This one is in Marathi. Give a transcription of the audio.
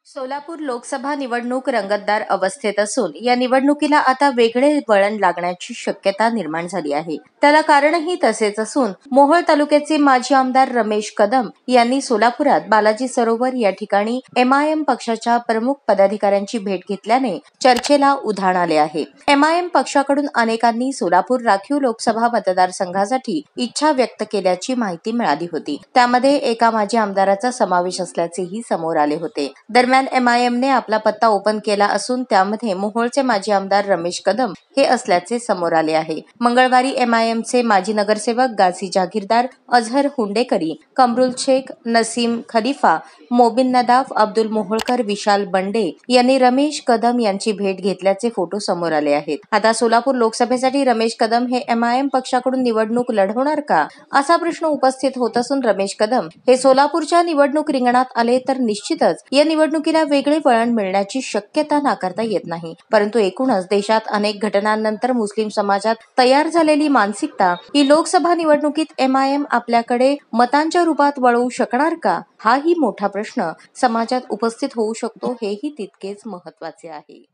सोलापूर लोकसभा निवडणूक रंगतदार अवस्थेत असून या निवडणुकीला आता वेगळे वळण लागण्याची शक्यता निर्माण झाली आहे. त्याला कारणही तसेच असून मोहोळ तालुक्याचे माजी आमदार रमेश कदम यांनी सोलापुरात बालाजी सरोवर या ठिकाणी एमआयएम पक्षाच्या प्रमुख पदाधिकाऱ्यांची भेट घेतल्याने चर्चेला उधाण आले आहे. एमआयएम पक्षाकडून अनेकांनी सोलापूर राखीव लोकसभा मतदारसंघासाठी इच्छा व्यक्त केल्याची माहिती मिळाली होती. त्यामध्ये एका माजी आमदाराचा समावेश असल्याचेही समोर आले होते. दरम्यान एमआयएमने आपला पत्ता ओपन केला असून त्यामध्ये मोहोळचे माजी आमदार रमेश कदम हे असल्याचे समोर आले आहे. मंगळवारी एमआयएमचे माजी नगरसेवक गाझी जागीरदार, अझहर हुंडेकरी, कमरुल शेख, नसीम खलिफा, मोबिन नदाफ, अब्दुल मोहोळकर, विशाल बंडे यांनी रमेश कदम यांची भेट घेतल्याचे फोटो समोर आले आहेत. आता सोलापूर लोकसभेसाठी रमेश कदम हे एमआयएम पक्षाकडून निवडणूक लढवणार का, असा प्रश्न उपस्थित होत असून रमेश कदम हे सोलापूरच्या निवडणूक रिंगणात आले तर निश्चितच या निवडणुकीला वेगळे वळण मिळण्याची शक्यता नाकारता येत नाही. परंतु एकूणच देशात अनेक घटनांनंतर मुस्लिम समाजात तयार झालेली मानसिकता ही लोकसभा निवडणुकीत एमआयएम आपल्याकडे मतांच्या रूपात वळवू शकणार का, हाही मोठा प्रश्न समाजात उपस्थित होऊ शकतो. हेही तितकेच महत्त्वाचे आहे.